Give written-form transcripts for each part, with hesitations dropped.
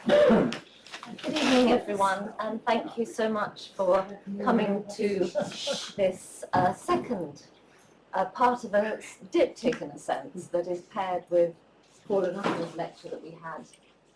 Good evening, everyone, and thank you so much for coming to this second part of a diptych, in a sense, that is paired with Paul and I's lecture that we had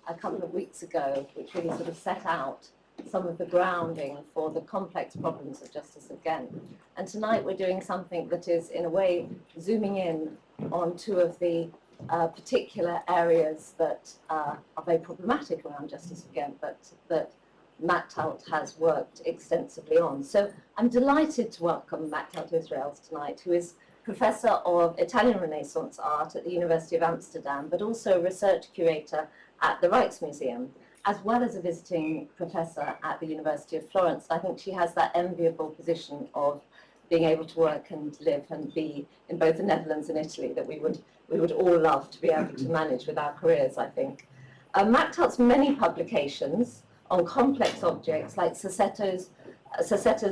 a couple of weeks ago, which really sort of set out some of the grounding for the complex problems of justice again. And tonight we're doing something that is, in a way, zooming in on two of the particular areas that are very problematic around justice again, but that Matt Talt has worked extensively on. So I'm delighted to welcome Matt Talt Israels tonight, who is Professor of Italian Renaissance Art at the University of Amsterdam, but also a research curator at the Rijksmuseum, as well as a visiting professor at the University of Florence. I think she has that enviable position of being able to work and live and be in both the Netherlands and Italy that we would all love to be able to manage with our careers, I think. Matt Talt's many publications on complex objects like Sassetto's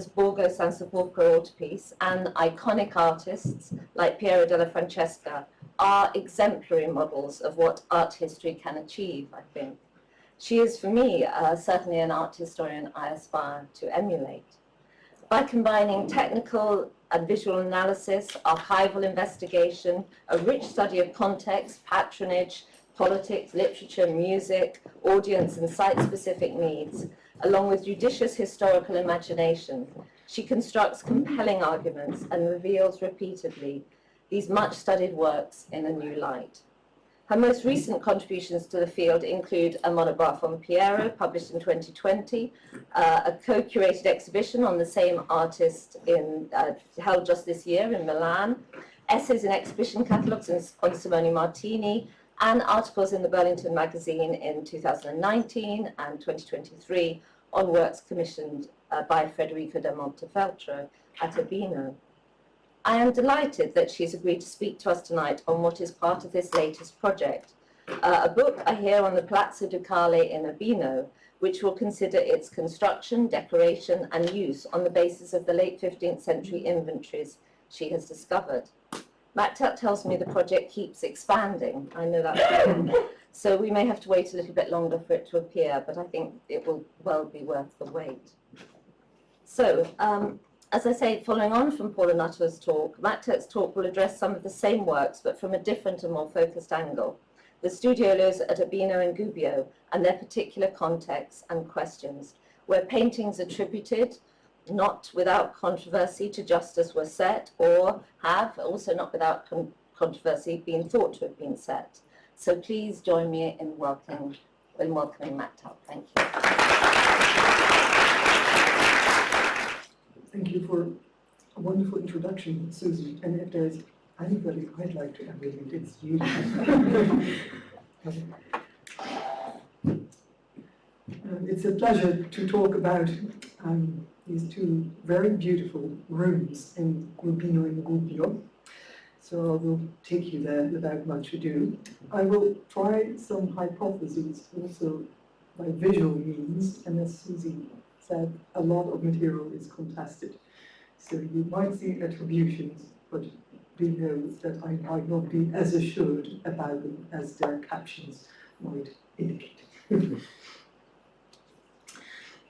Borgo San Sepolcro altarpiece and iconic artists like Piero della Francesca are exemplary models of what art history can achieve, I think. She is, for me, certainly an art historian I aspire to emulate. By combining technical and visual analysis, archival investigation, a rich study of context, patronage, politics, literature, music, audience and site-specific needs, along with judicious historical imagination, she constructs compelling arguments and reveals repeatedly these much-studied works in a new light. Her most recent contributions to the field include a monograph on Piero, published in 2020, a co-curated exhibition on the same artist held just this year in Milan, essays in exhibition catalogues on Simone Martini, and articles in the Burlington magazine in 2019 and 2023 on works commissioned by Federico da Montefeltro at Urbino. I am delighted that she's agreed to speak to us tonight on what is part of this latest project, a book I hear on the Palazzo Ducale in Urbino, which will consider its construction, decoration and use on the basis of the late 15th century inventories she has discovered. Matt tells me the project keeps expanding. I know that. So we may have to wait a little bit longer for it to appear, but I think it will well be worth the wait. So, as I say, following on from Paul and Utta's talk, Matt Talt's talk will address some of the same works, but from a different and more focused angle. The studiolos at Urbino and Gubbio and their particular contexts and questions, where paintings attributed, not without controversy, to justice were set, or have, also not without controversy, been thought to have been set. So please join me in welcoming Matt Talt. Thank you. Thank you for a wonderful introduction, Susie. And if there's anybody I'd like to emulate, it's you. It's a pleasure to talk about these two very beautiful rooms in Urbino and Gubbio. So I will take you there without much ado. I will try some hypotheses also by visual means, and as Susie said, a lot of material is contested. So you might see attributions, but do know that I might not be as assured about them as their captions might indicate.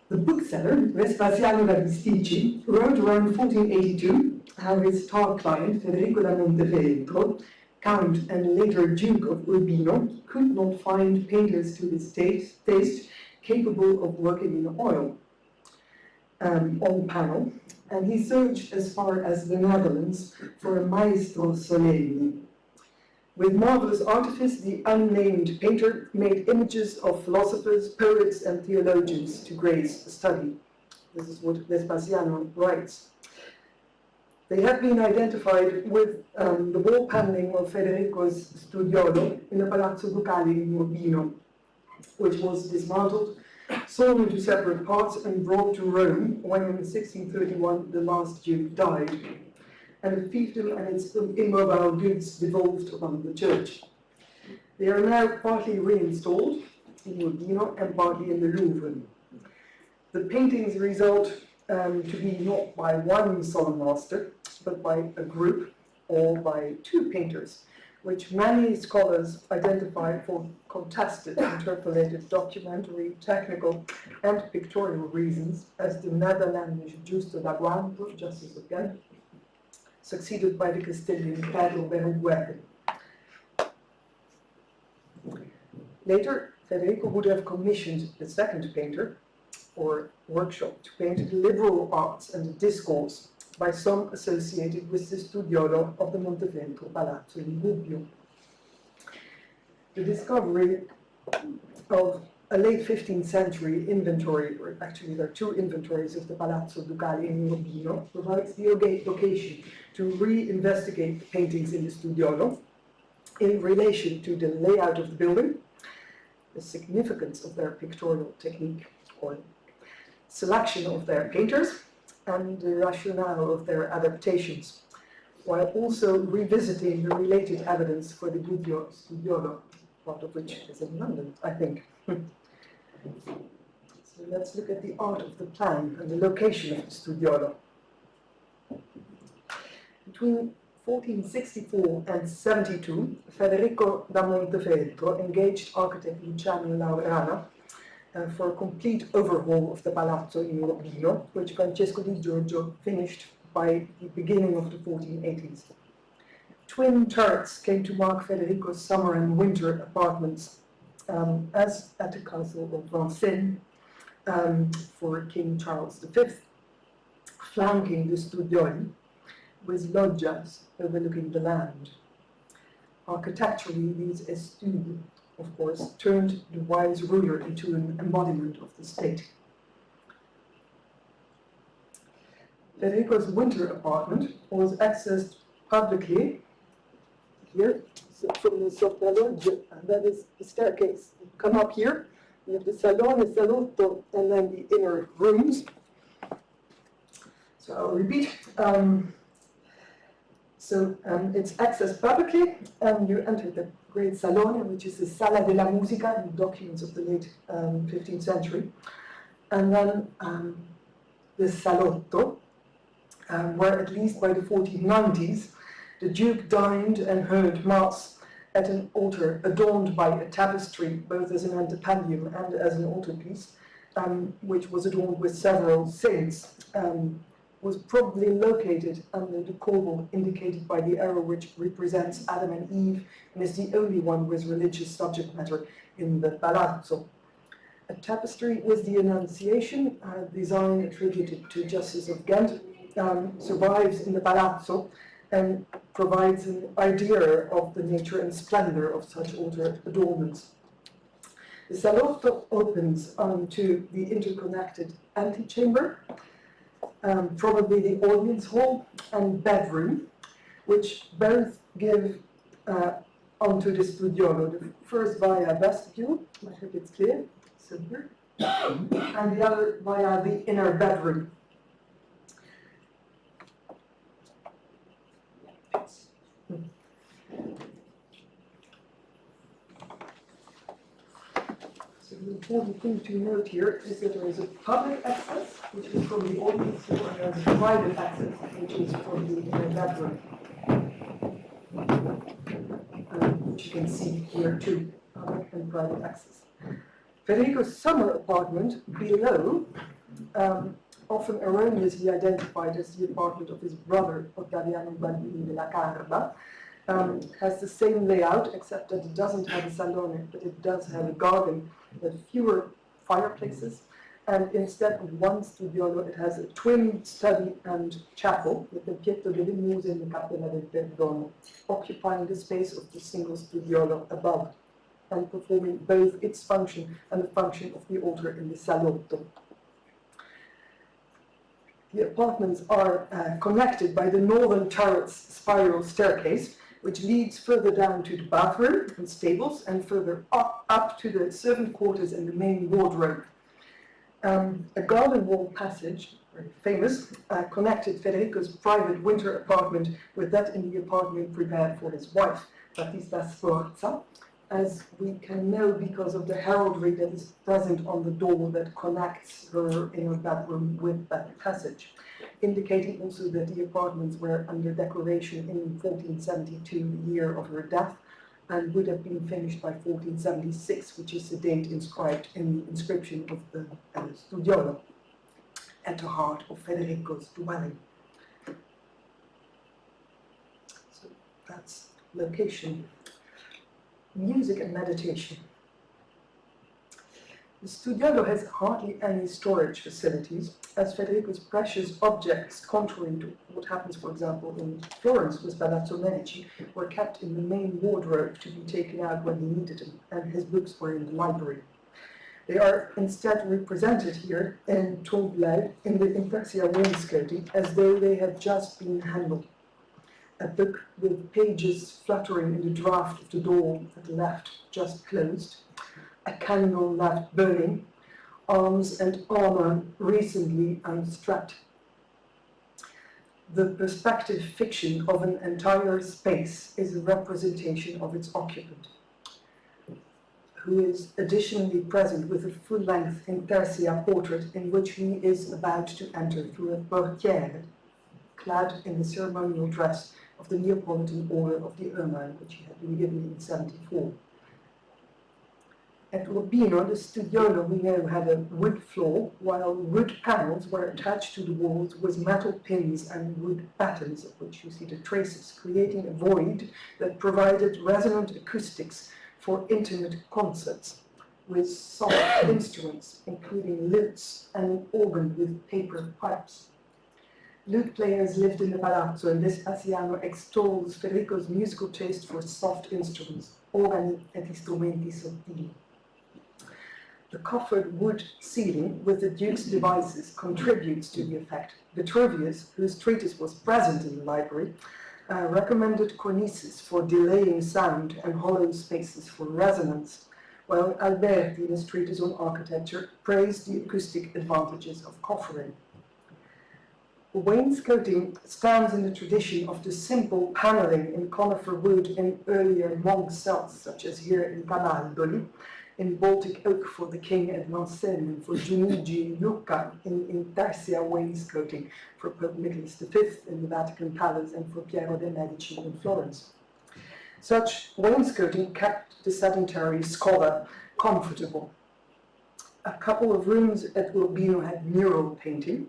The bookseller, Vespasiano da Bisticci, wrote around 1482 how his star client, Federico da Montefeltro, Count and later Duke of Urbino, could not find painters to his taste capable of working in oil on panel, and he searched as far as the Netherlands for a maestro solenni. With marvelous artifice, the unnamed painter made images of philosophers, poets, and theologians to grace the study. This is what Vespasiano writes. They have been identified with the wall paneling of Federico's Studiolo in the Palazzo Ducale in Urbino, which was dismantled, sawn into separate parts, and brought to Rome when in 1631 the last duke died, and the fiefdom and its immobile goods devolved upon the church. They are now partly reinstalled in Urbino and partly in the Louvre. The paintings result to be not by one solemn master, but by a group or by two painters, which many scholars identify for contested, interpolated, documentary, technical, and pictorial reasons as the Netherlandish Giusto da Guanto, Justice of Ghent, succeeded by the Castilian Pedro Berruguete. Later, Federico would have commissioned the second painter, or workshop, to paint the liberal arts and the discourse, by some associated with the studiolo of the Montefeltro Palazzo in Gubbio. The discovery of a late 15th century inventory, or actually there are two inventories of the Palazzo Ducale in Urbino, provides the occasion to reinvestigate the paintings in the studiolo in relation to the layout of the building, the significance of their pictorial technique, or selection of their painters, and the rationale of their adaptations, while also revisiting the related evidence for the Gubbio studiolo, part of which is in London, I think. So let's look at the art of the plan and the location of the studiolo. Between 1464 and 72, Federico da Montefeltro engaged architect Luciano and Laurana for a complete overhaul of the Palazzo in Urbino, which Francesco di Giorgio finished by the beginning of the 1480s. Twin turrets came to mark Federico's summer and winter apartments, as at the castle of Vincennes for King Charles V, flanking the Studioli, with loggias overlooking the land. Architecturally, these estudes, of course, turned the wise ruler into an embodiment of the state. Federico's winter apartment was accessed publicly here, so from the sottoalloggio, and that is the staircase. You come up here, you have the salon, the salotto, and then the inner rooms. So I'll repeat. It's accessed publicly, and you enter the great salon, which is the Sala della Musica, in documents of the late 15th century, and then the salotto, where at least by the 1490s, the Duke dined and heard Mass at an altar adorned by a tapestry, both as an antepandium and as an altarpiece, which was adorned with several saints, was probably located under the corbel indicated by the arrow, which represents Adam and Eve, and is the only one with religious subject matter in the palazzo. A tapestry with the Annunciation, design attributed to Justice of Ghent, survives in the palazzo and provides an idea of the nature and splendor of such altar adornments. The salotto opens onto the interconnected antechamber, probably the audience hall and bedroom, which both give onto the studiolo. The first via vestibule, I hope it's clear, so here, and the other via the inner bedroom. So the important thing to note here is that there is a public access, which is from the audience hall, and there is a private access, which is from the inner bedroom, which you can see here too, public and private access. Federico's summer apartment below, often erroneously identified as the apartment of his brother Ottaviano Baldini della Carba, has the same layout, except that it doesn't have a salone, but it does have a garden with fewer fireplaces, and instead of one studiolo, it has a twin study and chapel with the Pietro delle Muse and the Cappella del Perdono, occupying the space of the single studiolo above, and performing both its function and the function of the altar in the salotto. The apartments are connected by the northern turret's spiral staircase, which leads further down to the bathroom and stables, and further up to the servant quarters and the main wardrobe. A garden wall passage, very famous, connected Federico's private winter apartment with that in the apartment prepared for his wife, Battista Sforza, as we can know because of the heraldry that is present on the door that connects her inner bedroom with that passage. indicating also that the apartments were under decoration in 1472, the year of her death, and would have been finished by 1476, which is the date inscribed in the inscription of the Studiolo at the heart of Federico's dwelling. So that's location. Music and meditation. The Studiolo has hardly any storage facilities, as Federico's precious objects, contrary to what happens, for example, in Florence with Palazzo Medici, were kept in the main wardrobe to be taken out when he needed them, and his books were in the library. They are instead represented here in trompe-l'œil in the intarsia wainscoting, as though they had just been handled. A book with pages fluttering in the draught of the door at the left, just closed, a candle left burning, arms and armor recently unstrapped. The perspective fiction of an entire space is a representation of its occupant, who is additionally present with a full-length intarsia portrait in which he is about to enter through a portière, clad in the ceremonial dress of the Neapolitan Order of the Ermine, which he had been given in 74. At Urbino, the studiolo, we know, had a wood floor, while wood panels were attached to the walls with metal pins and wood battens, of which you see the traces, creating a void that provided resonant acoustics for intimate concerts, with soft instruments, including lutes and an organ with paper pipes. Lute players lived in the Palazzo, and Vespasiano extols Federico's musical taste for soft instruments, organi et istrumenti sottili. The coffered wood ceiling with the Duke's devices contributes to the effect. Vitruvius, whose treatise was present in the library, recommended cornices for delaying sound and hollow spaces for resonance, while Alberti, in his treatise on architecture, praised the acoustic advantages of coffering. Wainscoting stands in the tradition of the simple paneling in conifer wood in earlier monk cells, such as here in Camaldoli, in Baltic oak for the king at Vincennes, and for Giunigi and Lucca in intarsia wainscoting for Pope Nicholas V in the Vatican Palace and for Piero de' Medici in Florence. Such wainscoting kept the sedentary scholar comfortable. A couple of rooms at Urbino had mural painting,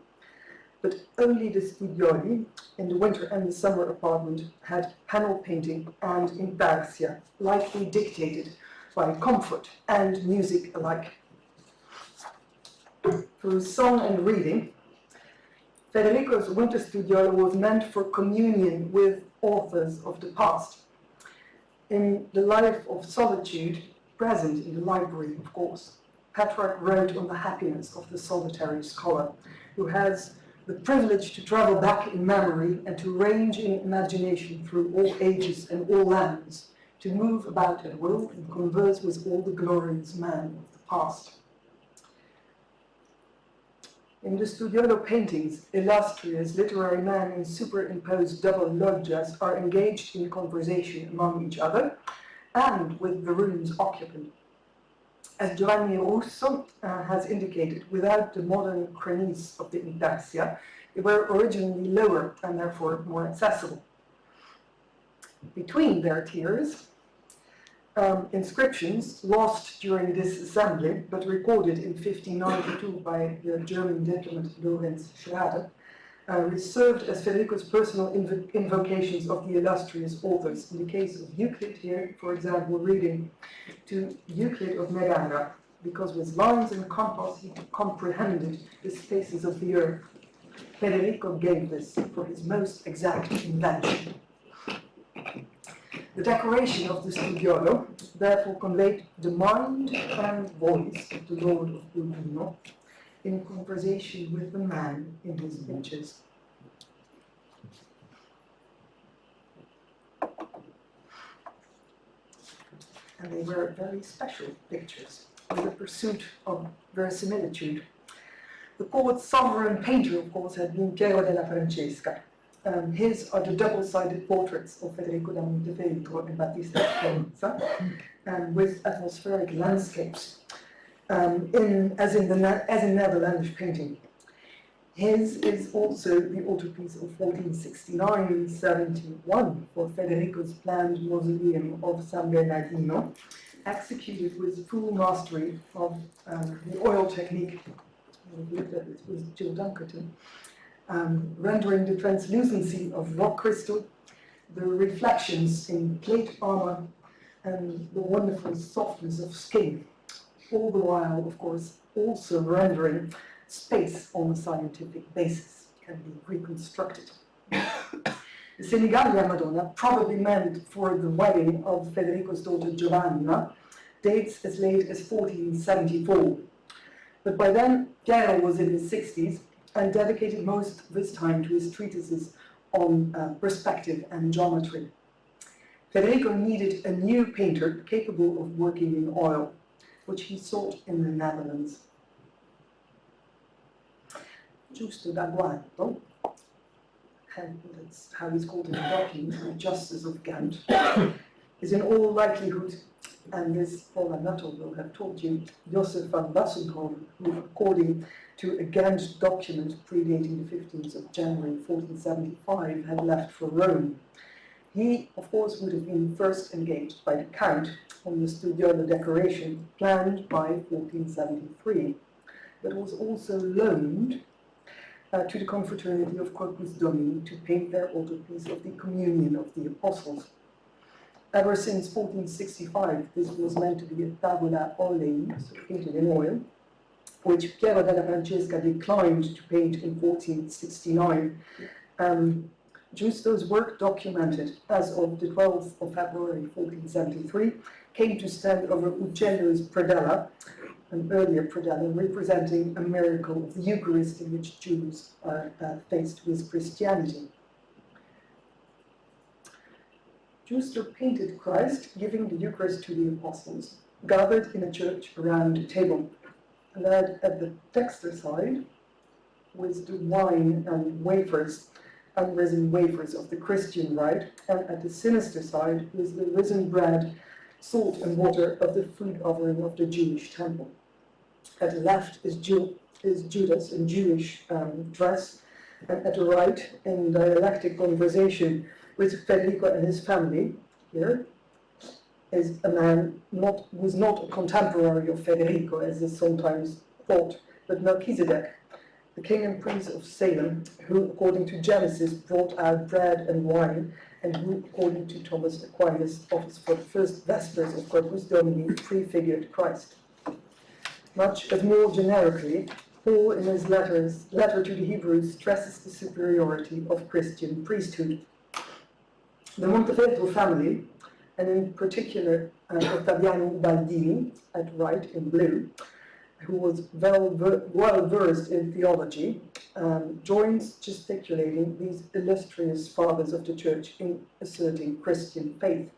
but only the studioli, in the winter and the summer apartment, had panel painting and intarsia, likely dictated by comfort and music alike. Through song and reading, Federico's winter studiolo was meant for communion with authors of the past. In the life of solitude, present in the library, of course, Petrarch wrote on the happiness of the solitary scholar, who has the privilege to travel back in memory and to range in imagination through all ages and all lands, to move about at will and converse with all the glorious men of the past. In the studiolo paintings, illustrious literary men in superimposed double loggias are engaged in conversation among each other and with the room's occupant. As Giovanni Russo has indicated, without the modern cornice of the intarsia, they were originally lower and therefore more accessible. Between their tiers, inscriptions lost during this assembly, but recorded in 1592 by the German diplomat Lorenz Schrader, served as Federico's personal invocations of the illustrious authors. In the case of Euclid here, for example, reading to Euclid of Megara, because with lines and compass he comprehended the spaces of the earth. Federico gave this for his most exact invention. The decoration of the studiolo therefore conveyed the mind and voice of the Lord of Urbino in conversation with the man in his pictures. And they were very special pictures, with a pursuit of verisimilitude. The poet's sovereign painter, of course, had been Piero della Francesca. His are the double-sided portraits of Federico da Montefeltro and Battista Sforza, with atmospheric landscapes, as in Netherlandish painting. His is also the altarpiece of 1469-71 for Federico's planned mausoleum of San Bernardino, executed with full mastery of the oil technique. We've looked at this with Jill Dunkerton, rendering the translucency of rock crystal, the reflections in plate armor, and the wonderful softness of skin, all the while, of course, also rendering space on a scientific basis, can be reconstructed. The Senigallia Madonna, probably meant for the wedding of Federico's daughter Giovanna, dates as late as 1474. But by then, Piero was in his 60s and dedicated most of his time to his treatises on perspective and geometry. Federico needed a new painter capable of working in oil, which he sought in the Netherlands. Giusto da Guanto, and that's how he's called in the document, the Justice of Ghent, is in all likelihood, and this Paula Nuttall will have told you, Joseph van Bassenholm, who, according to a Ghent document predating the 15th of January 1475, had left for Rome. He, of course, would have been first engaged by the Count on the studiolo decoration planned by 1473, but was also loaned to the confraternity of Corpus Domini to paint their altarpiece of the Communion of the Apostles. Ever since 1465, this was meant to be a tabula olei, so painted in oil, which Piero della Francesca declined to paint in 1469. Giusto's work, documented as of the 12th of February 1473, came to stand over Uccello's predella, an earlier predella representing a miracle of the Eucharist in which Jews are faced with Christianity. Giusto painted Christ giving the Eucharist to the apostles, gathered in a church around a table, led at the dexter side with the wine and wafers, unrisen wafers of the Christian rite, and at the sinister side with the risen bread, salt and water of the food offering of the Jewish temple. At the left is Judas in Jewish dress, and at the right, in dialectic conversation with Federico and his family, here, is a man who is not a contemporary of Federico, as is sometimes thought, but Melchizedek, the king and priest of Salem, who, according to Genesis, brought out bread and wine, and who, according to Thomas Aquinas, offers for the first Vespers of Corpus Domini prefigured Christ. Much as more generically, Paul, in his letter to the Hebrews, stresses the superiority of Christian priesthood. The Montefeltro family, and in particular Ottaviano Baldini, at right in blue, who was well versed in theology, joins gesticulating these illustrious fathers of the Church in asserting Christian faith.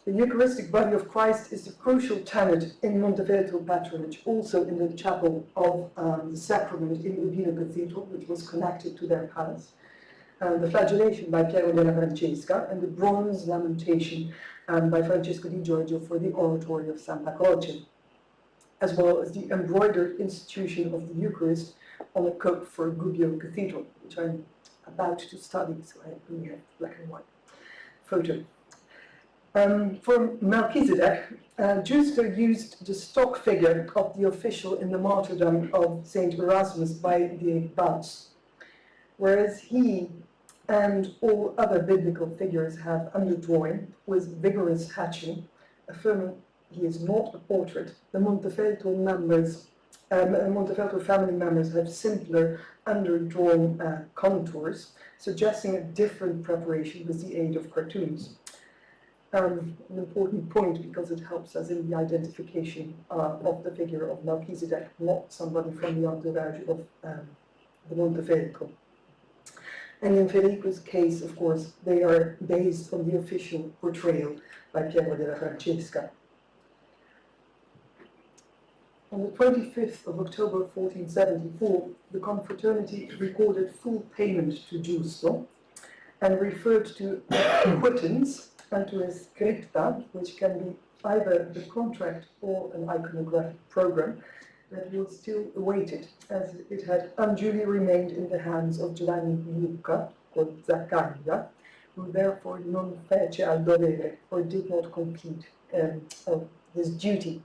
The Eucharistic body of Christ is the crucial tenet in Montefeltro patronage, also in the chapel of the sacrament in Urbino Cathedral, which was connected to their palace. The flagellation by Piero della Francesca, and the bronze lamentation by Francesco di Giorgio for the oratory of Santa Croce, as well as the embroidered institution of the Eucharist on a cope for Gubbio Cathedral, which I'm about to study, so I only have black and white photo. For Melchizedek, Giusto used the stock figure of the official in the martyrdom of St. Erasmus by the Abbots, whereas he and all other biblical figures have underdrawing with vigorous hatching, affirming he is not a portrait. The Montefeltro family members have simpler, underdrawn contours, suggesting a different preparation with the aid of cartoons. An important point because it helps us in the identification of the figure of Melchizedek, not somebody from the entourage of the Montefeltro. And in Federico's case, of course, they are based on the official portrayal by Piero della Francesca. On the 25th of October 1474, the confraternity recorded full payment to Giusto and referred to quittance and to a scripta, which can be either a contract or an iconographic program, that was still awaited, as it had unduly remained in the hands of Giovanni di Lucca, or Zaccaria, who therefore non fece al dovere, or did not complete of this duty.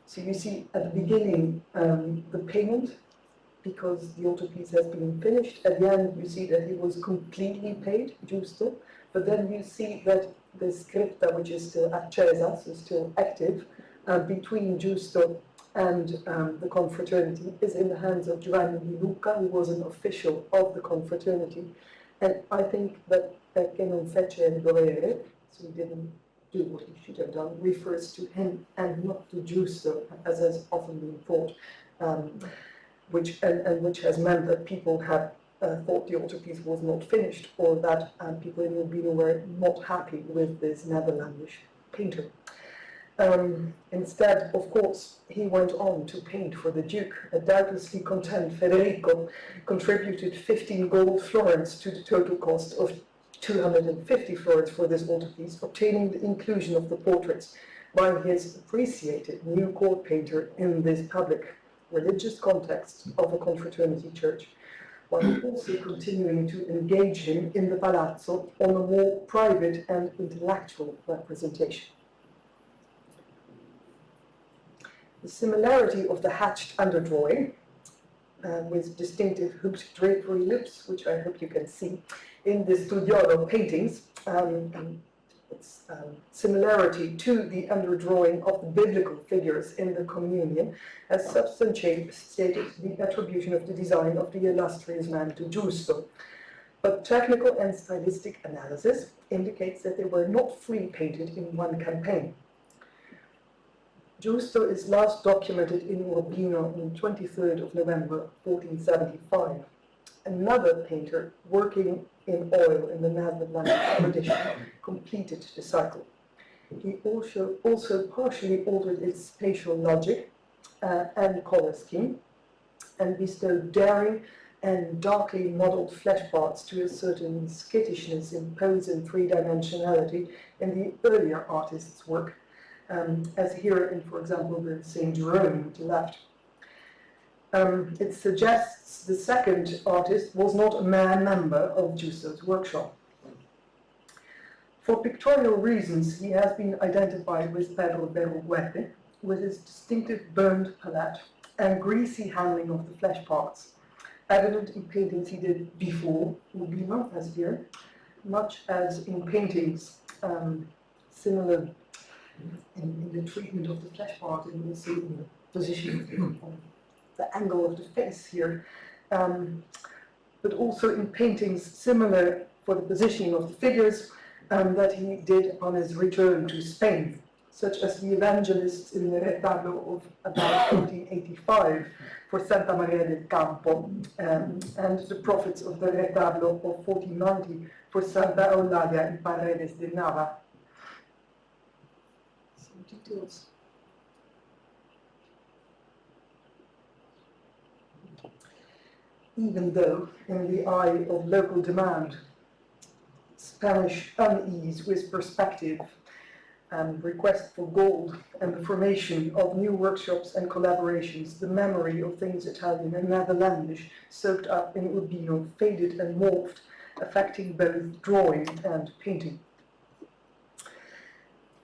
So you see at the beginning the payment, because the altarpiece has been finished. At the end you see that he was completely paid, giusto, but then you see that the scripta, which is still accesa, so still active, between Giusto and the confraternity, is in the hands of Giovanni di Lucca, who was an official of the confraternity. And I think that che non fece il dovere, so he didn't do what he should have done, refers to him and not to Giusto, as has often been thought, which has meant that people have thought the altarpiece was not finished, or that people in Urbino were not happy with this Netherlandish painter. Instead, of course, he went on to paint for the Duke. A doubtlessly content Federico contributed 15 gold florins to the total cost of 250 florins for this altarpiece, obtaining the inclusion of the portraits by his appreciated new court painter in this public religious context of a confraternity church, while also continuing to engage him in the Palazzo on a more private and intellectual representation. The similarity of the hatched underdrawing, with distinctive hooped drapery loops, which I hope you can see, in the studiolo paintings, its similarity to the underdrawing of the biblical figures in the Communion, has substantiated the attribution of the design of the Illustrious Men to Giusto. But technical and stylistic analysis indicates that they were not free painted in one campaign. Giusto is last documented in Urbino on 23rd of November 1475. Another painter working in oil in the Netherlandish tradition completed the cycle. He also partially altered its spatial logic and color scheme, and bestowed daring and darkly modelled flesh parts to a certain skittishness in pose and three-dimensionality in the earlier artist's work, as here in, for example, the St. Jerome to the left. It suggests the second artist was not a mere member of Giusto's workshop. For pictorial reasons, he has been identified with Pedro Berruguete, with his distinctive burned palette and greasy handling of the flesh parts, evident in paintings he did before Urbino, as here, much as in paintings similar in the treatment of the flesh part and also in the position of the angle of the face here, but also in paintings similar for the positioning of the figures that he did on his return to Spain, such as the evangelists in the retablo of about 1485 for Santa Maria del Campo, and the prophets of the retablo of 1490 for Santa Eulalia in Paredes de Nava. Some details. Even though, in the eye of local demand, Spanish unease with perspective and request for gold and the formation of new workshops and collaborations, the memory of things Italian and Netherlandish soaked up in Urbino faded and morphed, affecting both drawing and painting.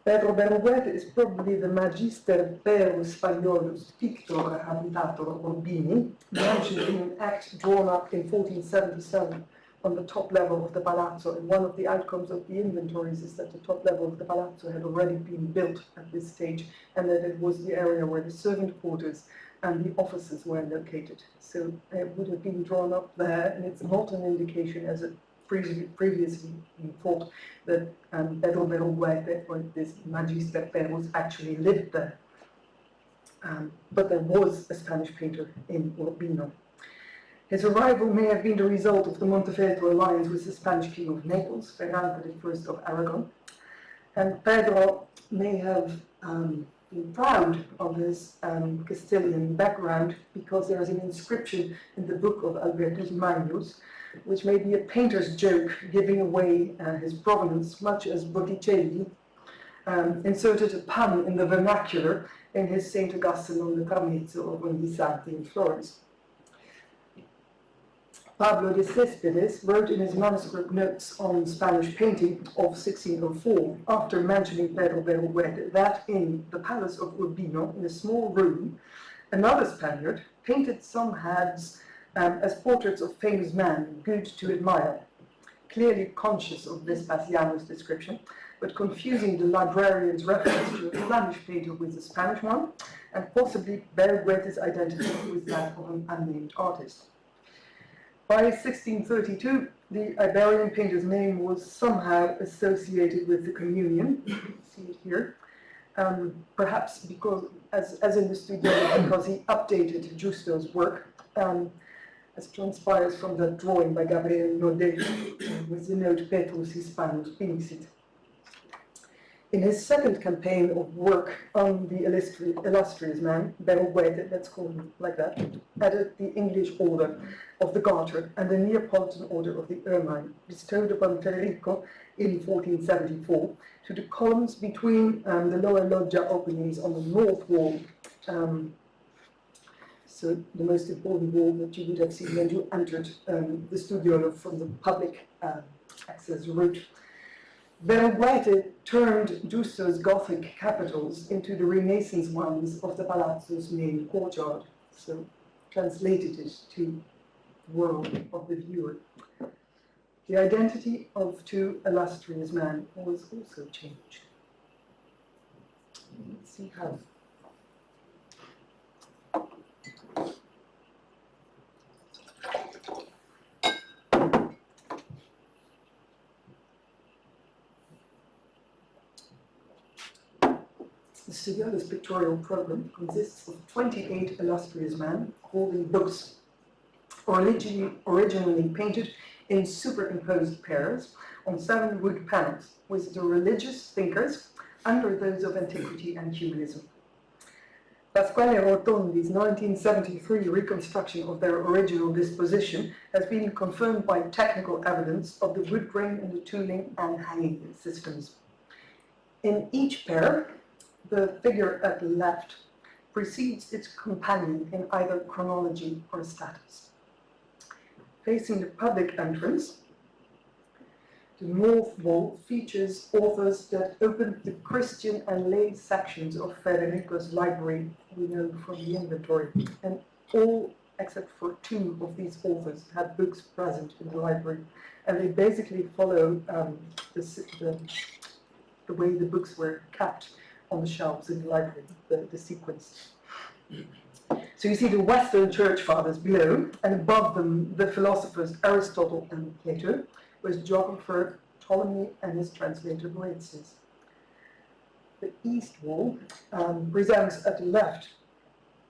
Pedro Berruguete is probably the Magister per Spaniolus Pictor Habitator Urbini, mentioned in an act drawn up in 1477 on the top level of the Palazzo, and one of the outcomes of the inventories is that the top level of the Palazzo had already been built at this stage, and that it was the area where the servant quarters and the offices were located. So it would have been drawn up there, and it's not an indication, as it previously been thought, that Pedro Berruguete, or this Magister Perus, actually lived there. But there was a Spanish painter in Urbino. His arrival may have been the result of the Montefeltro alliance with the Spanish king of Naples, Fernando I of Aragon, and Pedro may have been proud of his Castilian background, because there is an inscription in the book of Albertus Magnus, which may be a painter's joke, giving away his provenance, much as Botticelli inserted a pun in the vernacular in his St. Augustine on the Tramezzo of Ondisanti in Florence. Pablo de Céspedes wrote in his manuscript notes on Spanish painting of 1604, after mentioning Pedro Berruguete, that in the palace of Urbino, in a small room, another Spaniard painted some heads as portraits of famous men, good to admire, clearly conscious of Vespasiano's description, but confusing the librarian's reference to a Flemish painter with a Spanish one, and possibly Berruguete's identity with that of an unnamed artist. By 1632, the Iberian painter's name was somehow associated with the Communion. You see it here. Perhaps because, as in the Studioli, because he updated Giusto's work, as transpires from that drawing by Gabriel Naudet, with the note Petrus Hispanus Pinixit. In his second campaign of work on the Illustrious Men, Berruguete, let's call him like that, added the English Order of the Garter and the Neapolitan Order of the Ermine, bestowed upon Federico in 1474, to the columns between the lower loggia openings on the north wall, so the most important wall that you would have seen when you entered the studiolo from the public access route. Berruguete turned Giusto's Gothic capitals into the Renaissance ones of the Palazzo's main courtyard, so translated it to the world of the viewer. The identity of two illustrious men was also changed. Let's see how. The Studiolo's pictorial program consists of 28 illustrious men holding books, originally painted in superimposed pairs on 7 wood panels, with the religious thinkers under those of antiquity and humanism. Pasquale Rotondi's 1973 reconstruction of their original disposition has been confirmed by technical evidence of the wood grain and the tooling and hanging systems. In each pair, the figure at the left precedes its companion in either chronology or status. Facing the public entrance, the north wall features authors that opened the Christian and lay sections of Federico's library, we know from the inventory, and all except for 2 of these authors had books present in the library, and they basically follow the way the books were kept on the shelves in the library, the sequence. So you see the Western Church Fathers below, and above them the philosophers Aristotle and Plato, with geographer Ptolemy and his translator Boethius. The east wall presents at the left,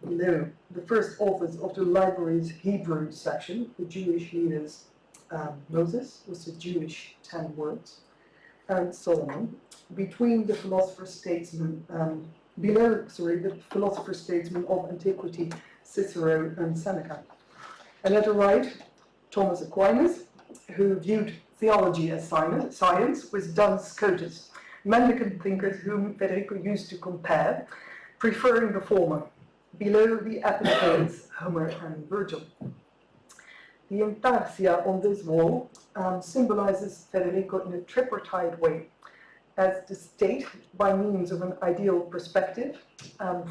below, the first authors of the library's Hebrew section, the Jewish leaders Moses, with the Jewish 10 words, and Solomon, between the philosopher-statesman, the philosopher-statesman of antiquity, Cicero and Seneca. And at the right, Thomas Aquinas, who viewed theology as science, with Duns Scotus, mendicant thinkers whom Federico used to compare, preferring the former. Below the epic Homer and Virgil. The intarsia on this wall symbolizes Federico in a tripartite way, as the state by means of an ideal perspective,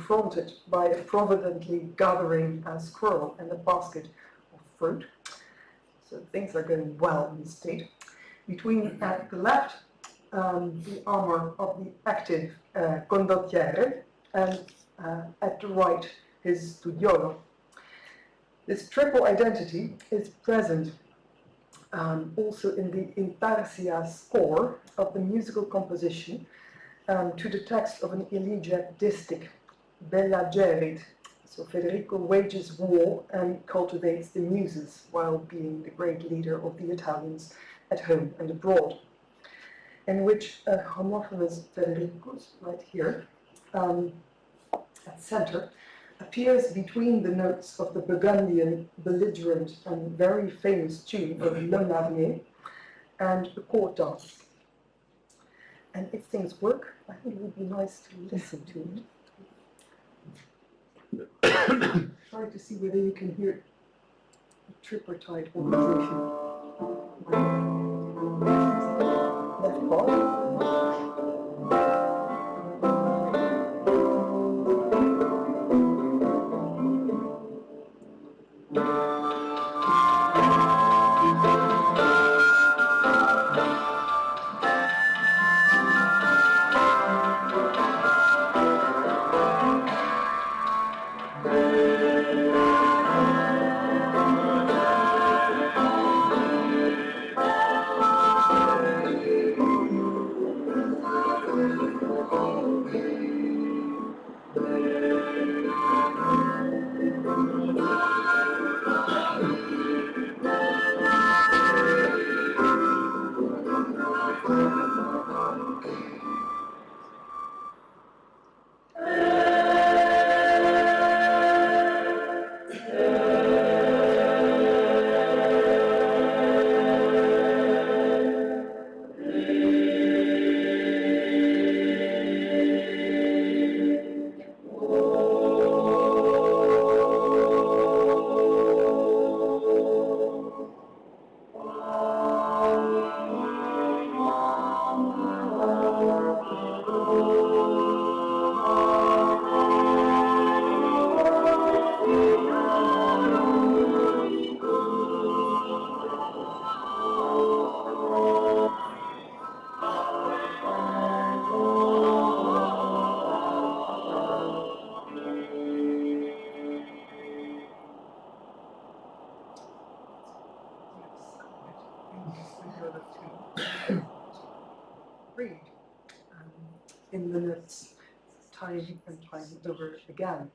fronted by a providently gathering squirrel and a basket of fruit. So things are going well in the state. Between, at the left, the armor of the active condottiere, and at the right, his studiolo. This triple identity is present also in the intarsia score of the musical composition to the text of an elegiac distich, Bella Gerit. So Federico wages war and cultivates the muses while being the great leader of the Italians at home and abroad, in which a homophonous Federico's, right here, at center, appears between the notes of the Burgundian belligerent and very famous tune of Le Marnier and the court dance. And if things work, I think it would be nice to listen to it. Try to see whether you can hear tripartite organization. Left part. Read in minutes, time and time over again.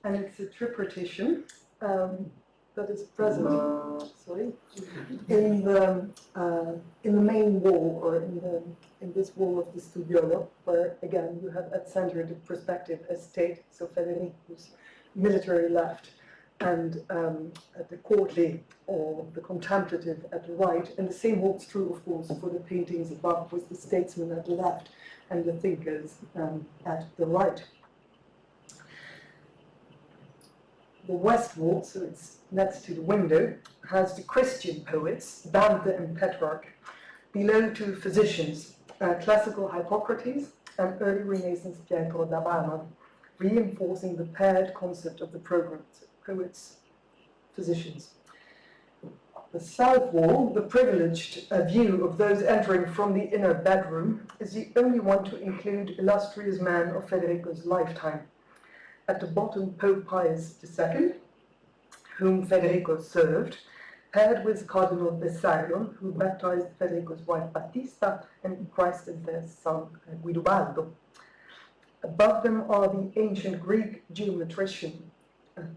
And it's a tripartition that is present, in the main wall, or in this wall of the studiolo, where again you have at center the perspective estate, so Federico's military left, and at the courtly or the contemplative at the right, and the same holds true, of course, for the paintings above, with the statesman at the left and the thinkers at the right. The west wall, so it's next to the window, has the Christian poets, Dante and Petrarch, below two physicians, classical Hippocrates and early Renaissance Pietro da Montefeltro, reinforcing the paired concept of the program, so poets, physicians. The south wall, the privileged view of those entering from the inner bedroom, is the only one to include Illustrious Men of Federico's lifetime. At the bottom, Pope Pius II, whom Federico served, paired with Cardinal Bessarion, who baptized Federico's wife Battista and christened their son Guidobaldo. Above them are the ancient Greek geometrician,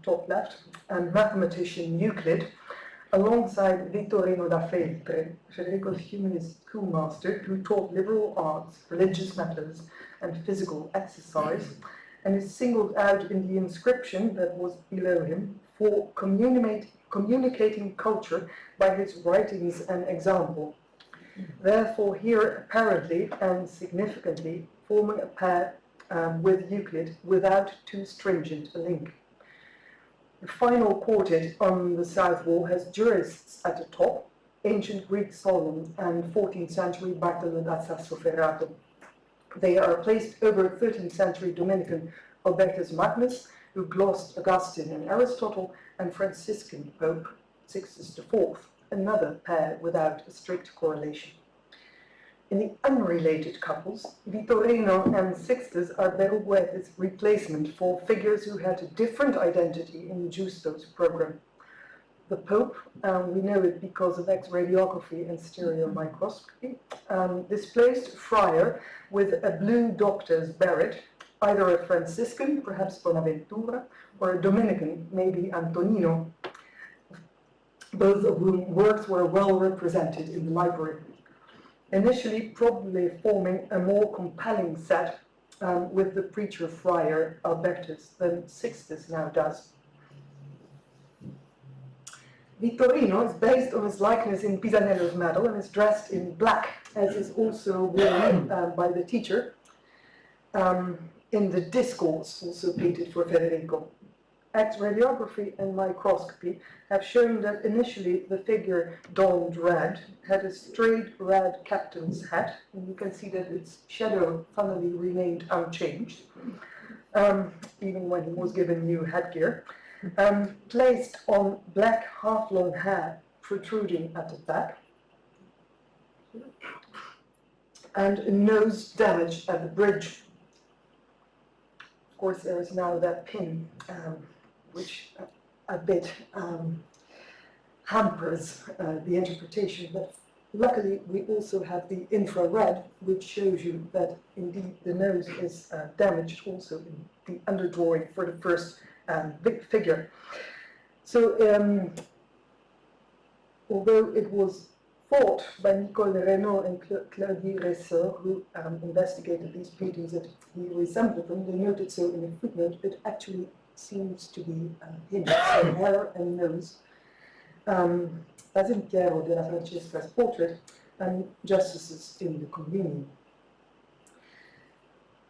top left, and mathematician Euclid, alongside Vittorino da Feltre, Federico's humanist schoolmaster, who taught liberal arts, religious matters, and physical exercise, and is singled out in the inscription that was below him for communicating culture by his writings and example. Therefore, here apparently and significantly forming a pair with Euclid without too stringent a link. The final quartet on the south wall has jurists at the top, ancient Greek Solon and 14th century Bartolo da Sassoferrato. They are placed over 13th century Dominican Albertus Magnus, who glossed Augustine and Aristotle, and Franciscan Pope Sixtus IV, another pair without a strict correlation. In the unrelated couples, Vittorino and Sixtus are Berruguete's replacement for figures who had a different identity in Giusto's program. The Pope, we know it because of X-radiography and stereo microscopy, displaced friar with a blue doctor's beret, either a Franciscan, perhaps Bonaventura, or a Dominican, maybe Antonino, both of whom works were well represented in the library. Initially probably forming a more compelling set with the preacher friar Albertus than Sixtus now does. Vittorino is based on his likeness in Pisanello's medal and is dressed in black, as is also worn by the teacher, in the Discourse, also painted for Federico. X-radiography and microscopy have shown that initially the figure donned red had a straight red captain's hat, and you can see that its shadow funnily remained unchanged, even when he was given new headgear, placed on black half-long hair protruding at the back, and a nose damaged at the bridge. Of course, there is now that pin, which a bit hampers the interpretation, but luckily we also have the infrared, which shows you that indeed the nose is damaged also in the underdrawing for the first big figure. So although it was thought by Nicole Renaud and Claudie Ressort, who investigated these paintings, that he resembled them, they noted so in a footnote, it actually seems to be him, so hair and nose, as in Piero della Francesca's portrait, and justices in the Conveni.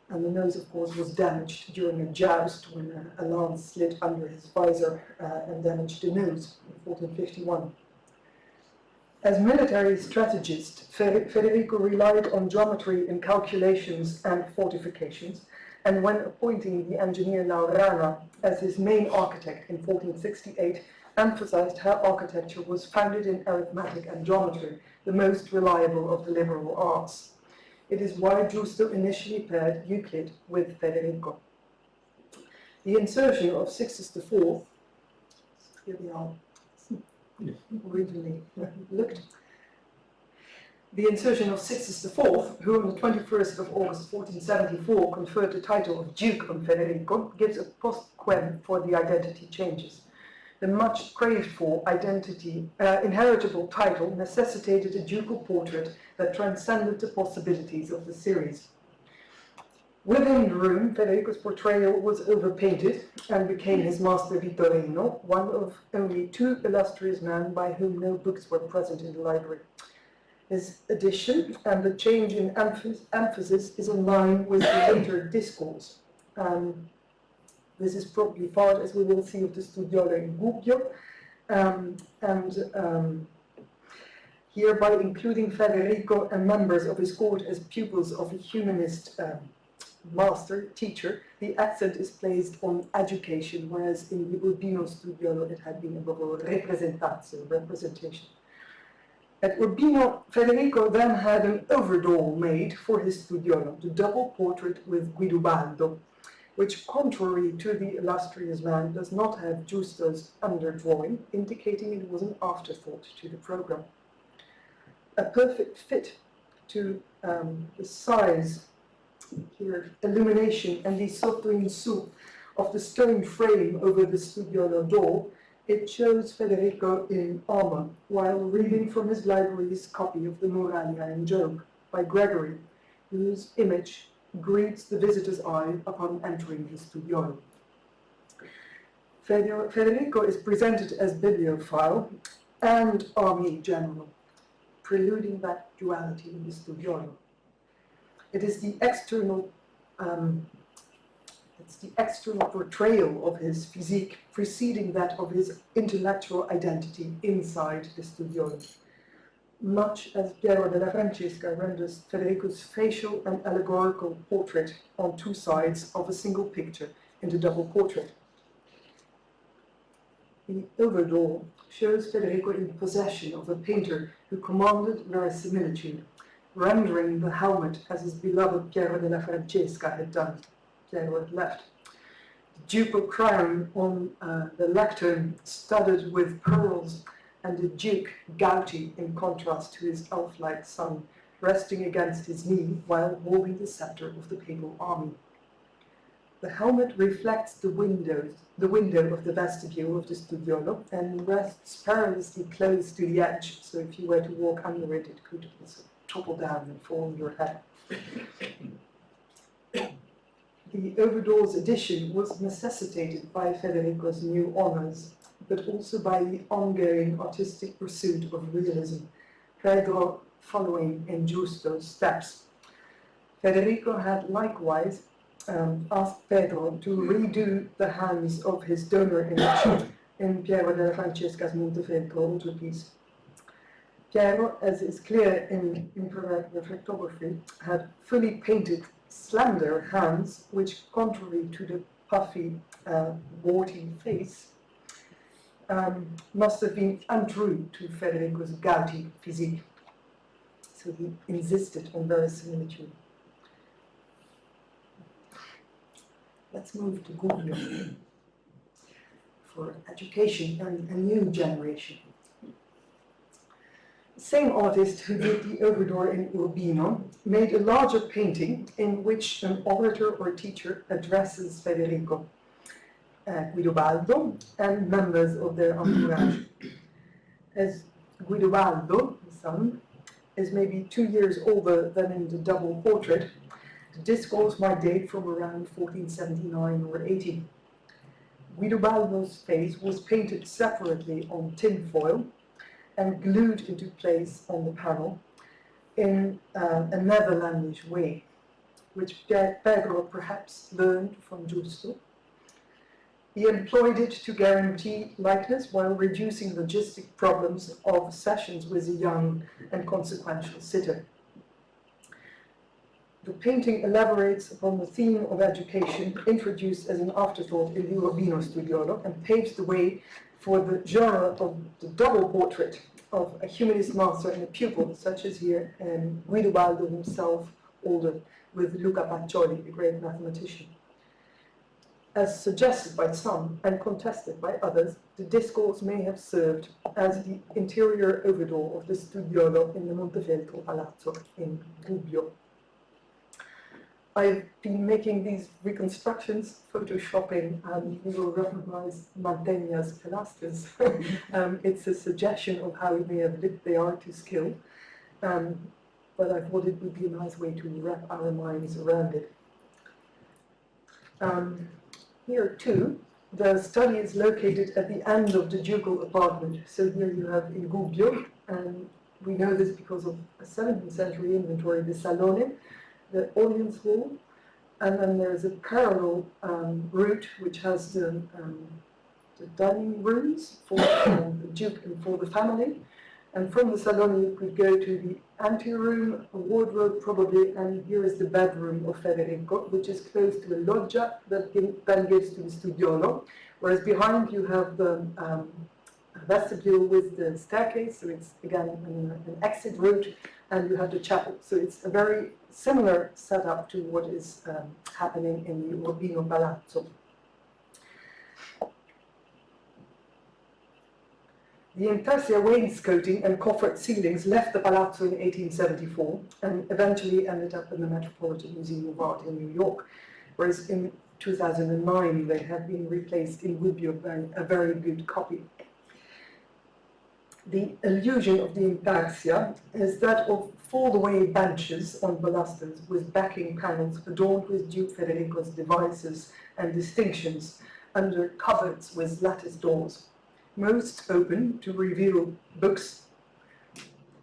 And the nose, of course, was damaged during a joust when a lance slid under his visor and damaged the nose in 1451. As military strategist, Federico relied on geometry in calculations and fortifications, and when appointing the engineer Laurana as his main architect in 1468, emphasized how architecture was founded in arithmetic and geometry, the most reliable of the liberal arts. It is why Giusto initially paired Euclid with Federico. The insertion of Sixtus IV, here we are, originally looked. The insertion of Sixtus IV, who on the 21st of August 1474 conferred the title of Duke on Federico, gives a post-quem for the identity changes. The much craved for inheritable title necessitated a ducal portrait that transcended the possibilities of the series. Within the room, Federico's portrayal was overpainted and became his master Vittorino, one of only 2 illustrious men by whom no books were present in the library. His addition and the change in emphasis is in line with the later Discourse. This is probably part, as we will see, of the Studioli and Gubbio, here by including Federico and members of his court as pupils of a humanist teacher, the accent is placed on education, whereas in the Urbino Studiolo it had been above all representatio, representation. At Urbino, Federico then had an overdoll made for his Studiolo, the double portrait with Guidobaldo, which, contrary to the Illustrious Man, does not have Giusto's underdrawing, indicating it was an afterthought to the program. A perfect fit to the size, here, illumination, and the sotto in su of the stone frame over the Studiolo door, it shows Federico in armor, while reading from his library's copy of the Moralia in Job by Gregory, whose image greets the visitor's eye upon entering the Studiolo. Federico is presented as bibliophile and army general, preluding that duality in the Studiolo. It is the external portrayal of his physique preceding that of his intellectual identity inside the Studiolo, much as Piero della Francesca renders Federico's facial and allegorical portrait on 2 sides of a single picture in the double portrait. The overdoll shows Federico in possession of a painter who commanded verisimilitude, rendering the helmet as his beloved Piero della Francesca had done. Piero had left. The ducal crown on the lectern studded with pearls, and the Duke gouty in contrast to his elf-like son, resting against his knee while holding the scepter of the papal army. The helmet reflects the window of the vestibule of the Studiolo and rests perilously close to the edge, so if you were to walk under it, it could also topple down and fall on your head. The overdoll's addition was necessitated by Federico's new honors, but also by the ongoing artistic pursuit of realism. Pedro following in Giusto's steps. Federico had likewise asked Pedro to redo the hands of his donor image in Piero della Francesca's Montefeltro altarpiece. Piero, as is clear in infrared reflectography, had fully painted slender hands, which, contrary to the puffy, warty face, must have been untrue to Federico's gouty physique. So he insisted on verisimilitude. Let's move to Gubbio for education and a new generation. The same artist who did the Overdoor in Urbino made a larger painting in which an orator or teacher addresses Federico, Guidobaldo, and members of their entourage. As Guidobaldo, the son, is maybe 2 years older than in the double portrait, the Discourse might date from around 1479 or 80. Guidobaldo's face was painted separately on tin foil and glued into place on the panel in a Netherlandish way, which Pedro perhaps learned from Giusto. He employed it to guarantee likeness while reducing logistic problems of sessions with a young and consequential sitter. The painting elaborates upon the theme of education introduced as an afterthought in the Urbino studiolo and paves the way for the genre of the double portrait of a humanist master and a pupil, such as here Guidobaldo himself, older, with Luca Pacioli, the great mathematician. As suggested by some and contested by others, the Discourse may have served as the interior overdoor of the studiolo in the Montefeltro Palazzo in Gubbio. I've been making these reconstructions, photoshopping, and you will recognize Mantegna's pilasters. It's a suggestion of how he may have lit the art to skill, but I thought it would be a nice way to wrap our minds around it. Here too, the study is located at the end of the ducal apartment. So here you have in Gubbio, and we know this because of a 17th century inventory, the salone, the audience hall, and then there's a parallel route which has the dining rooms for the Duke and for the family. And from the salon you could go to the anteroom, a wardrobe probably, and here is the bedroom of Federico, which is close to a loggia that then gives to the studiolo, whereas behind you have the vestibule with the staircase, so it's again an exit route, and you have the chapel. So it's a very similar setup to what is happening in the Urbino Palazzo. The intarsia wainscoting and coffered ceilings left the Palazzo in 1874 and eventually ended up in the Metropolitan Museum of Art in New York, whereas in 2009 they have been replaced in Gubbio by a very good copy. The illusion of the intarsia is that of fold-away benches on balusters with backing panels adorned with Duke Federico's devices and distinctions under cupboards with lattice doors, most open to reveal books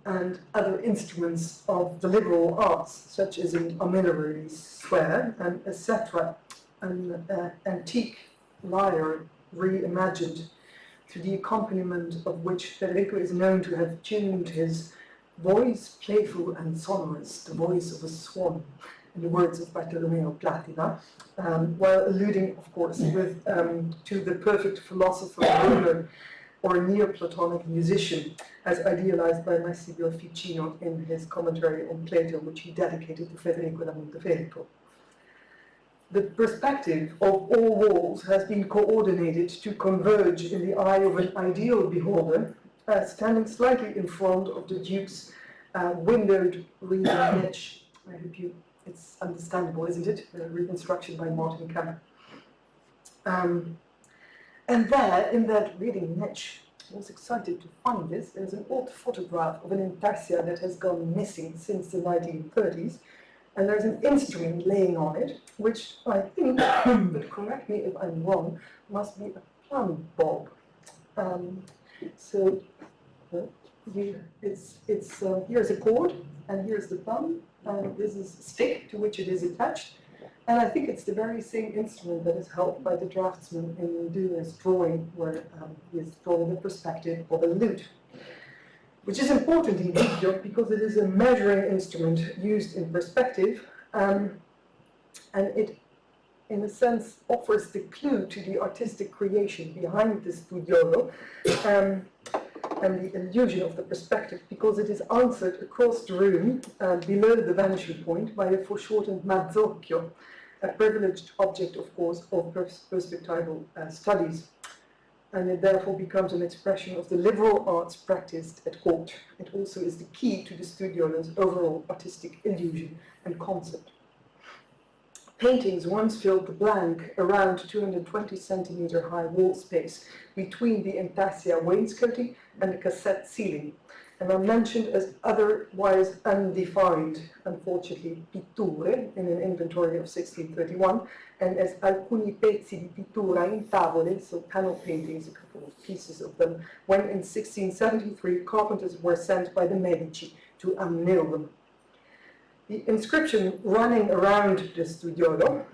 and other instruments of the liberal arts, such as an armillary square and a cetera, an antique lyre reimagined, to the accompaniment of which Federico is known to have tuned his voice playful and sonorous, the voice of a swan, in the words of Bartolomeo Platina, while alluding, of course, to the perfect philosopher, ruler, or Neoplatonic musician, as idealized by Massimo Ficino in his commentary on Plato, which he dedicated to Federico da Montefeltro. The perspective of all walls has been coordinated to converge in the eye of an ideal beholder, standing slightly in front of the Duke's windowed reading niche. I hope it's understandable, isn't it? The reconstruction by Martin Kemp. And there, in that reading niche, I was excited to find this. There's an old photograph of an intarsia that has gone missing since the 1930s. And there's an instrument laying on it, which I think, but correct me if I'm wrong, must be a plumb bob. So Here's a cord, and here's the thumb, and this is a stick to which it is attached. And I think it's the very same instrument that is held by the draftsman in Dürer's drawing, where he is drawing the perspective of a lute, which is important in Gubbio because it is a measuring instrument used in perspective, and it, in a sense, offers the clue to the artistic creation behind the studiolo and the illusion of the perspective, because it is answered across the room below the vanishing point by a foreshortened mazzocchio, a privileged object, of course, of perspectival studies. And it therefore becomes an expression of the liberal arts practiced at court. It also is the key to the studiolo's overall artistic illusion and concept. Paintings once filled the blank around 220 centimeter high wall space between the intarsia wainscoting and the cassette ceiling, and are mentioned as otherwise undefined, unfortunately, pitture in an inventory of 1631, and as alcuni pezzi di pittura in tavole, so panel paintings, a couple of pieces of them, when in 1673 carpenters were sent by the Medici to unnail them. The inscription running around the studiolo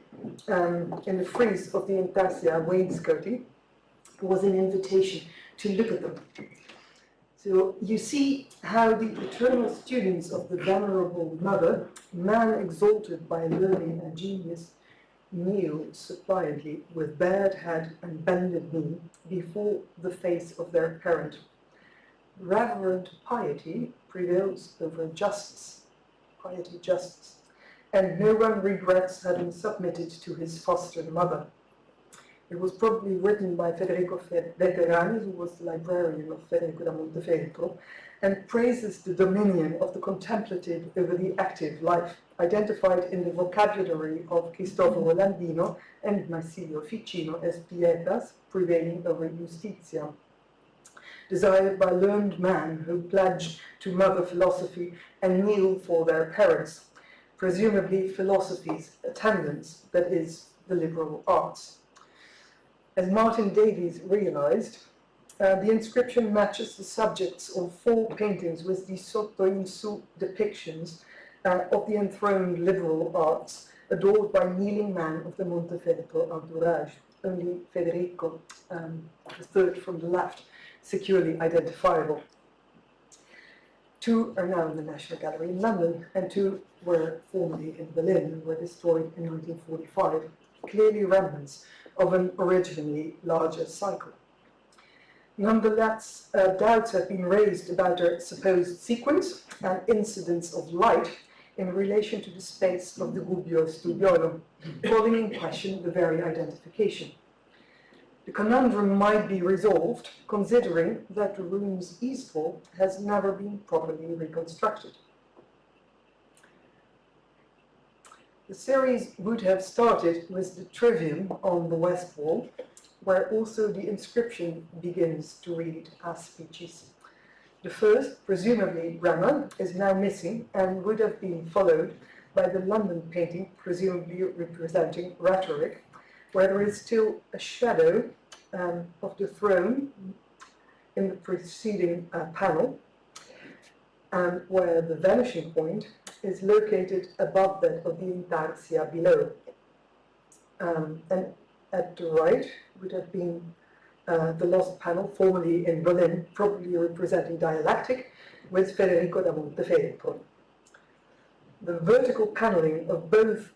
in the frieze of the intarsia wainscoting was an invitation to look at them. So you see how the eternal students of the venerable mother, man exalted by learning and genius, kneel suppliantly with bared head and bended knee before the face of their parent. Reverent piety prevails over justice. Piety, justice, and no one regrets having submitted to his foster mother. It was probably written by Federico Veterani, who was the librarian of Federico da Montefeltro, and praises the dominion of the contemplative over the active life, identified in the vocabulary of Cristoforo Landino and Marsilio Ficino as pietas prevailing over justitia, desired by learned men who pledge to mother philosophy and kneel for their parents, presumably philosophy's attendants, that is, the liberal arts. As Martin Davies realized, the inscription matches the subjects of 4 paintings with the sotto in su depictions of the enthroned liberal arts, adored by kneeling men of the Montefeltro entourage, only Federico, the third from the left, securely identifiable. 2 are now in the National Gallery in London, and 2 were formerly in Berlin and were destroyed in 1945, clearly remnants of an originally larger cycle. Nonetheless, doubts have been raised about their supposed sequence and incidence of light in relation to the space of the Gubbio studiolo, calling in question the very identification. The conundrum might be resolved, considering that the room's east wall has never been properly reconstructed. The series would have started with the trivium on the west wall, where also the inscription begins to read Aspicis. The first, presumably Bremer, is now missing and would have been followed by the London painting, presumably representing rhetoric, where there is still a shadow of the throne in the preceding panel, and where the vanishing point is located above that of the intarsia below. And at the right would have been the lost panel, formerly in Berlin, probably representing dialectic, with Federico da Montefeltro. The vertical paneling of both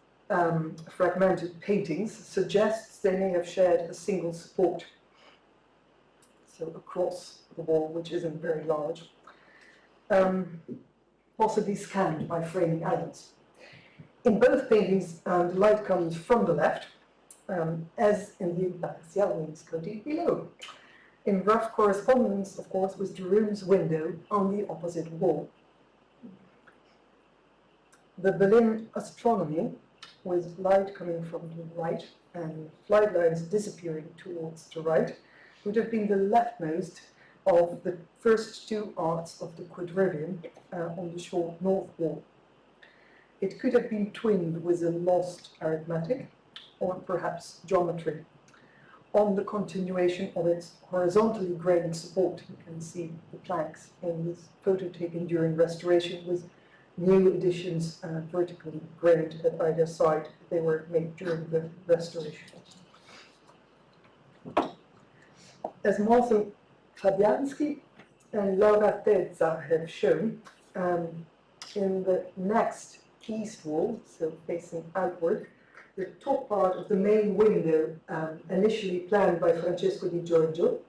fragmented paintings suggests they may have shared a single support, so across the wall, which isn't very large, possibly scanned by framing elements. In both paintings, the light comes from the left, as in the intarsia wainscoting below, in rough correspondence, of course, with the room's window on the opposite wall. The Berlin astronomy, with light coming from the right and flight lines disappearing towards the right, would have been the leftmost of the first 2 arts of the quadrivium on the short north wall. It could have been twinned with a lost arithmetic, or perhaps geometry. on the continuation of its horizontally grained support. You can see the planks in this photo taken during restoration with new additions vertically grained at either side. They were made during the restoration. As Martha Fabianski and Laura Tezza have shown, in the next east wall, so facing outward, the top part of the main window, initially planned by Francesco di Giorgio.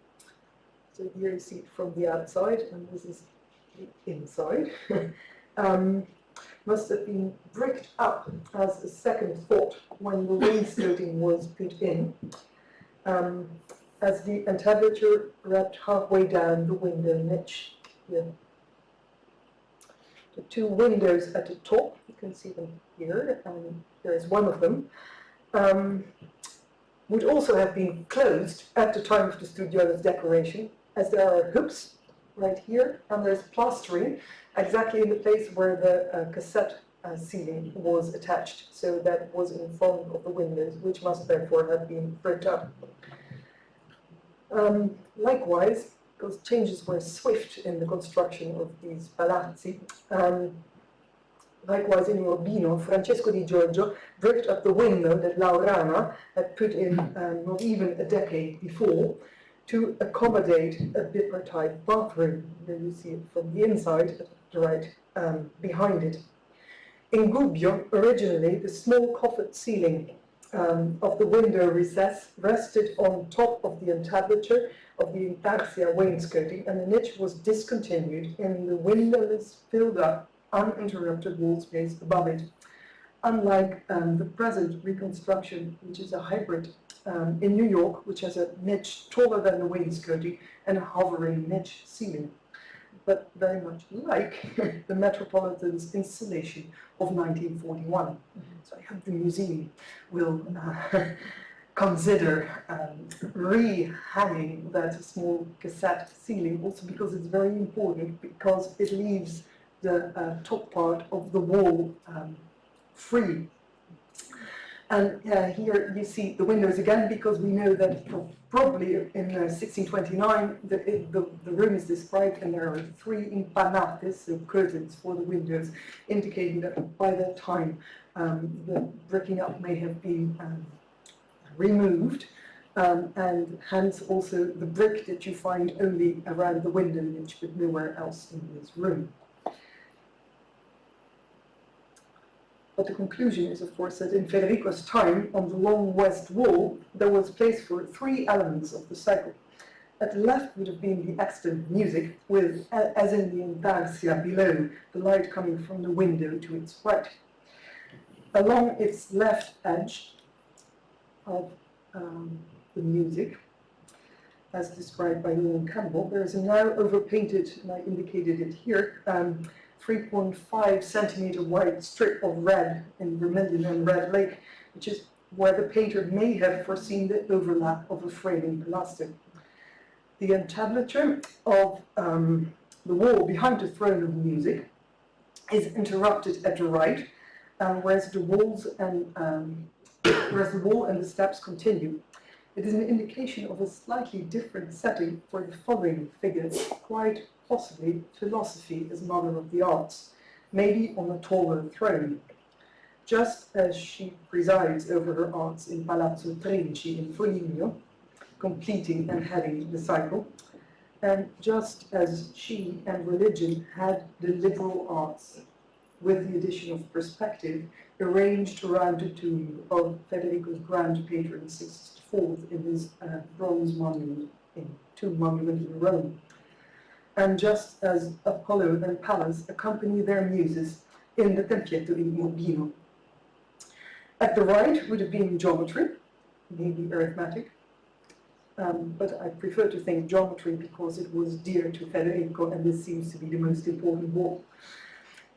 So here you see it from the outside, and this is the inside. Must have been bricked up as a second thought when the wainscoting was put in, as the entablature wrapped halfway down the window niche here. The two windows at the top, you can see them here, and there is one of them, would also have been closed at the time of the studiolo's decoration, as there are hooks right here, and there's plastering exactly in the place where the cassette ceiling was attached, so that was in front of the windows, which must therefore have been bricked up. Likewise, because changes were swift in the construction of these palazzi, likewise in Urbino, Francesco di Giorgio bricked up the window that Laurana had put in not even a decade before to accommodate a bipartite bathroom. There you see it from the inside, at the right behind it. In Gubbio, originally, the small coffered ceiling of the window recess rested on top of the entablature of the intarsia wainscoting, and the niche was discontinued in the windowless, filled-up, uninterrupted wall space above it. Unlike the present reconstruction, which is a hybrid in New York, which has a niche taller than the wainscoting and a hovering niche ceiling, but very much like the Metropolitan's installation of 1941. So I hope the museum will consider re-hanging that small cassette ceiling, also because it's very important, because it leaves the top part of the wall free. And here you see the windows again, because we know that probably in 1629 the room is described, and there are 3 impanates, so curtains for the windows, indicating that by that time the bricking up may have been removed, and hence also the brick that you find only around the window niche but nowhere else in this room. But the conclusion is, of course, that in Federico's time, on the long west wall, there was place for 3 elements of the cycle. At the left would have been the extant music, with, as in the intarsia below, the light coming from the window to its right. Along its left edge of the music, as described by Ian Campbell, there is a now overpainted, and I indicated it here, 3.5 centimeter wide strip of red in vermilion and red lake, which is where the painter may have foreseen the overlap of a framing pilaster. The entablature of the wall behind the throne of music is interrupted at the right, whereas the wall and the steps continue. It is an indication of a slightly different setting for the following figures, quite possibly philosophy as mother of the arts, maybe on a taller throne. Just as she presides over her arts in Palazzo Ducale in Foligno, completing and heading the cycle, and just as she and religion had the liberal arts, with the addition of perspective, arranged around the tomb of Federico's grand patron Sixtus IV in his bronze monument, tomb monument in Rome. And just as Apollo and Pallas accompany their muses in the Tempietto in Urbino. At the right would have been geometry, maybe arithmetic, but I prefer to think geometry because it was dear to Federico, and this seems to be the most important wall.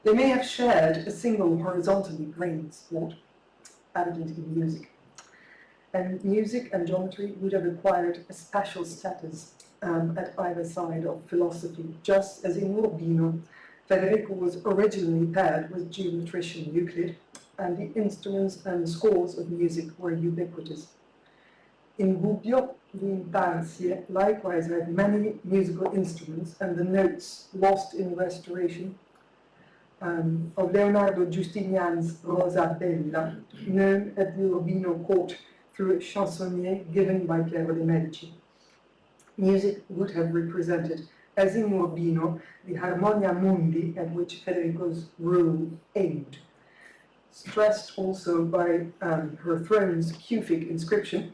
They may have shared a single horizontally grained support, evident in music. And music and geometry would have acquired a special status at either side of philosophy, just as in Urbino, Federico was originally paired with geometrician Euclid, and the instruments and scores of music were ubiquitous. In Gubbio, the intarsie likewise had many musical instruments, and the notes lost in restoration of Leonardo Giustinian's Rosa Bella, known at the Urbino court through a chansonnier given by Piero de' Medici. Music would have represented, as in Urbino, the harmonia mundi at which Federico's rule aimed. Stressed also by her throne's Kufic inscription,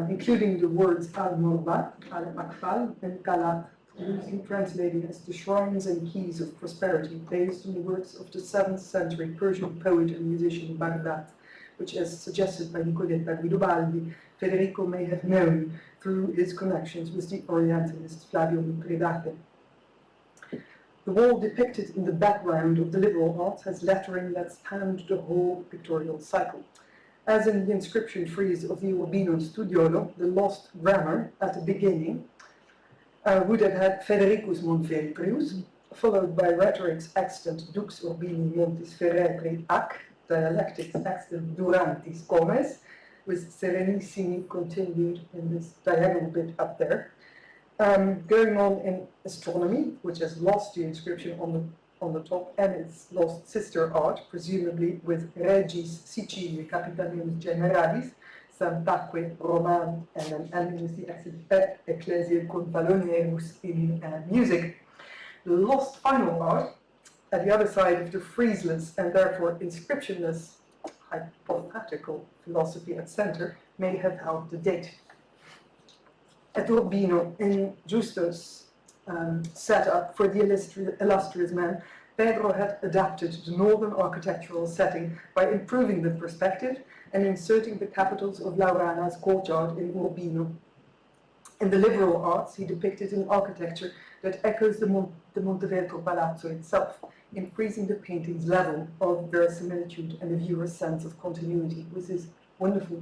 including the words al-Morbat, al-Akfal, and Kalat, loosely translated as the shrines and keys of prosperity, based on the works of the 7th century Persian poet and musician Baghdad, which, as suggested by Nicoletta Guidobaldi, Federico may have known through his connections with the Orientalist Flavio Mithridate. The wall depicted in the background of the liberal arts has lettering that spanned the whole pictorial cycle. As in the inscription frieze of the Urbino Studiolo, the lost grammar at the beginning would have had Federicus Montefeltrius, followed by rhetoric's extant Dux Urbini Montis Ferretri ac, dialectics extant Durantis Comes, with Serenissimi continued in this diagonal bit up there. Going on in astronomy, which has lost the inscription on the top and its lost sister art, presumably with Regis Siciliae Capitalium Generalis, Sant'Acque Roman, and an Annuisi et Ecclesiae Confalonerus in music. The lost final art, at the other side of the frieseless and therefore inscriptionless hypothetical philosophy at center, may have held the date. At Urbino, in Giusto's setup for the Illustrious Men, Pedro had adapted the northern architectural setting by improving the perspective and inserting the capitals of Laurana's courtyard in Urbino. In the liberal arts, he depicted an architecture that echoes the Montefeltro Palazzo itself, increasing the painting's level of verisimilitude and the viewer's sense of continuity with his wonderful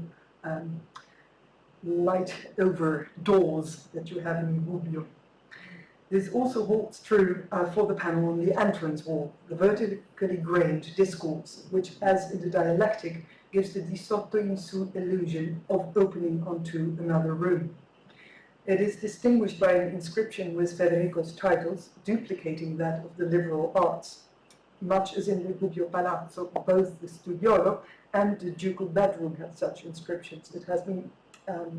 light over doors that you have in Gubbio. This also holds true for the panel on the entrance wall, the vertically grained Discourse, which, as in the dialectic, gives the di sotto in su illusion of opening onto another room. It is distinguished by an inscription with Federico's titles, duplicating that of the liberal arts. Much as in the Gubbio Palazzo, both the studiolo and the ducal bedroom have such inscriptions. It has been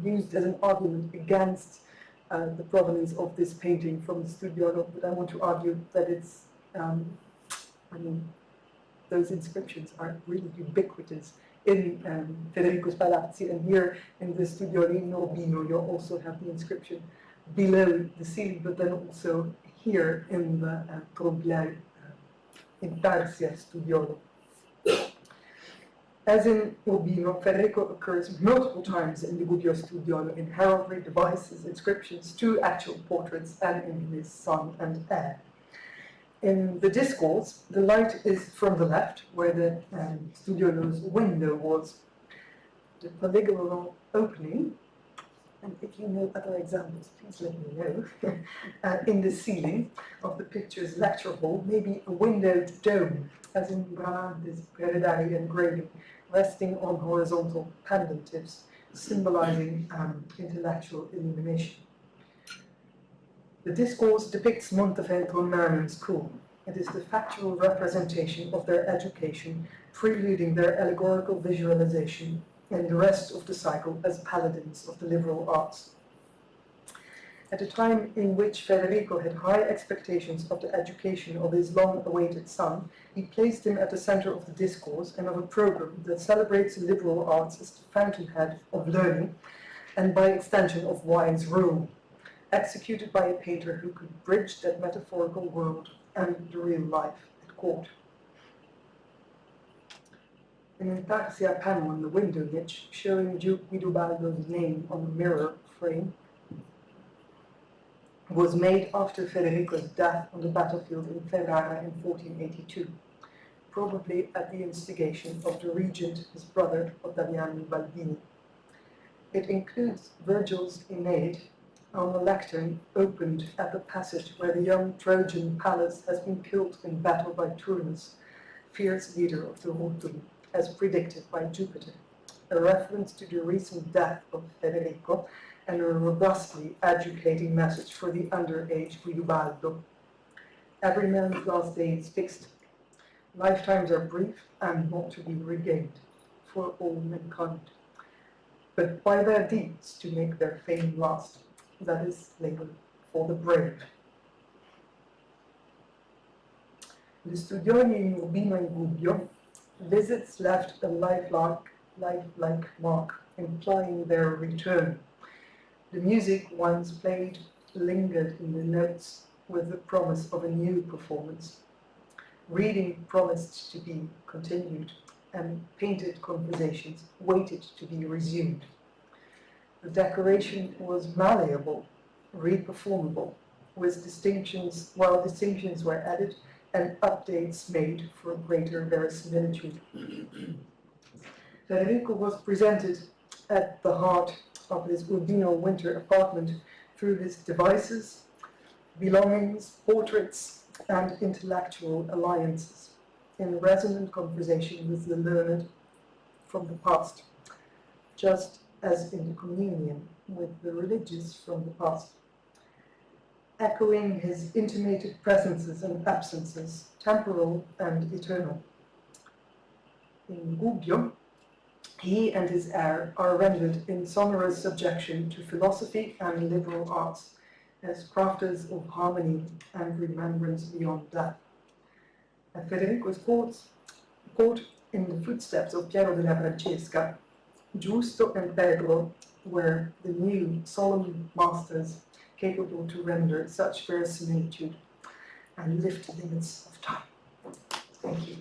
used as an argument against the provenance of this painting from the studiolo, but I want to argue that it's, those inscriptions are really ubiquitous in Federico's Palazzi, and here in the Studioli in Urbino you also have the inscription below the ceiling, but then also here in the Tromblai Intarsia Studiolo. As in Urbino, Federico occurs multiple times in the Gubbio Studiolo in heraldry devices, inscriptions, 2 actual portraits, and in his son and heir. In the Discourse, the light is from the left, where the studiolo's window was. The polygonal opening, and if you know other examples, please let me know, in the ceiling of the picture's lecture hall may be a windowed dome, as in Bramante's Prevedari engraving, resting on horizontal pendentives, symbolizing intellectual illumination. The Discourse depicts Montefeltro Merlin's school. It is the factual representation of their education, preluding their allegorical visualization and the rest of the cycle as paladins of the liberal arts. At a time in which Federico had high expectations of the education of his long-awaited son, he placed him at the center of the Discourse and of a program that celebrates the liberal arts as the fountainhead of learning and, by extension, of wise rule, executed by a painter who could bridge that metaphorical world and the real life at court. An intarsia panel in the window niche showing Duke Guidobaldo's name on a mirror frame was made after Federico's death on the battlefield in Ferrara in 1482, probably at the instigation of the regent, his brother Ottaviano Baldini. It includes Virgil's Aeneid on the lectern opened at the passage where the young Trojan Pallas has been killed in battle by Turnus, fierce leader of the Rotuli, as predicted by Jupiter. a reference to the recent death of Federico, and a robustly educating message for the underage Guidobaldo. Every man's last day is fixed. Lifetimes are brief and not to be regained for all mankind, but by their deeds to make their fame last. That is labor for the brave. The Studioli in Urbino and Gubbio, visits left a lifelike mark, implying their return. The music once played lingered in the notes with the promise of a new performance. Reading promised to be continued, and painted conversations waited to be resumed. The decoration was malleable, reperformable, with distinctions, while distinctions were added and updates made for greater verisimilitude. Federico was presented at the heart of his Urbino winter apartment through his devices, belongings, portraits, and intellectual alliances, in resonant conversation with the learned from the past, just as in communion with the religious from the past, echoing his intimated presences and absences, temporal and eternal. In Gubbio, he and his heir are rendered in sonorous subjection to philosophy and liberal arts, as crafters of harmony and remembrance beyond death. At Federico's court, in the footsteps of Piero della Francesca, Giusto and Pedro were the new solemn masters capable to render such verisimilitude and lift the limits of time. Thank you.